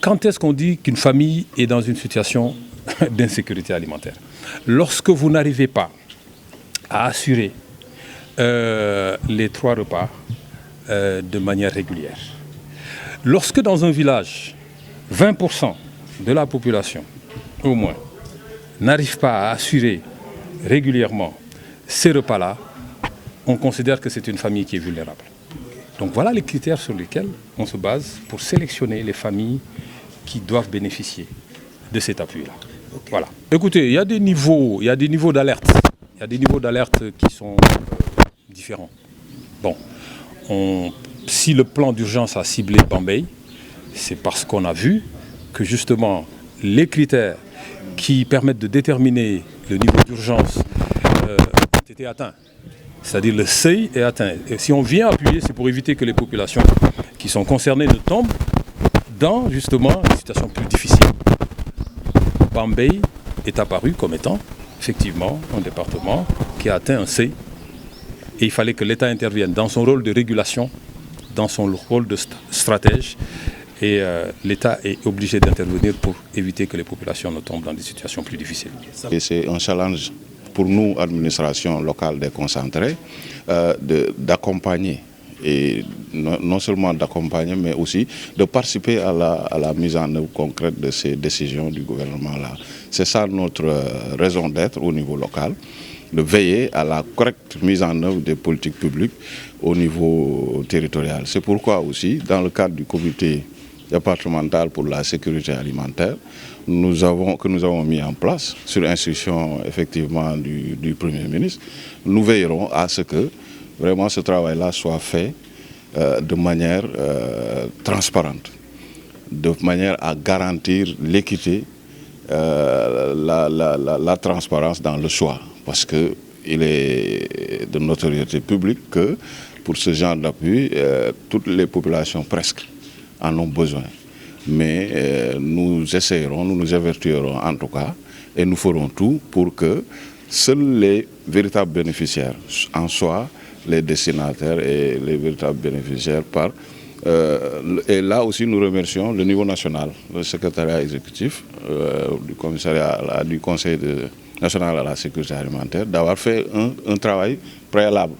Quand est-ce qu'on dit qu'une famille est dans une situation d'insécurité alimentaire? Lorsque vous n'arrivez pas à assurer les 3 repas de manière régulière. Lorsque dans un village, 20% de la population, au moins, n'arrive pas à assurer régulièrement ces repas-là, on considère que c'est une famille qui est vulnérable. Donc voilà les critères sur lesquels on se base pour sélectionner les familles qui doivent bénéficier de cet appui-là. Okay. Voilà. Écoutez, il y a des niveaux d'alerte. Il y a des niveaux d'alerte qui sont différents. Bon, si le plan d'urgence a ciblé Bambey, c'est parce qu'on a vu que justement les critères qui permettent de déterminer le niveau d'urgence ont été atteints. C'est-à-dire le seuil est atteint. Et si on vient appuyer, c'est pour éviter que les populations qui sont concernées ne tombent dans justement une situation plus difficile. Bambey est apparu comme étant effectivement un département qui a atteint un seuil. Et il fallait que l'État intervienne dans son rôle de régulation, dans son rôle de stratège. Et l'État est obligé d'intervenir pour éviter que les populations ne tombent dans des situations plus difficiles. Et c'est un challenge pour nous, administration locale déconcentrée, d'accompagner. Et non seulement d'accompagner, mais aussi de participer à la mise en œuvre concrète de ces décisions du gouvernement-là. C'est ça notre raison d'être au niveau local, de veiller à la correcte mise en œuvre des politiques publiques au niveau territorial. C'est pourquoi aussi, dans le cadre du comité départemental pour la sécurité alimentaire, que nous avons mis en place, sur instruction effectivement du Premier ministre, nous veillerons à ce que vraiment ce travail-là soit fait de manière transparente, de manière à garantir l'équité, la transparence dans le choix. Parce qu'il est de notoriété publique que pour ce genre d'appui, toutes les populations presque en ont besoin. Mais nous essayerons, nous nous avertirons en tout cas, et nous ferons tout pour que seuls les véritables bénéficiaires en soient les destinataires et les véritables bénéficiaires et là aussi nous remercions le niveau national, le secrétariat exécutif du Conseil national à la sécurité alimentaire, d'avoir fait un travail préalable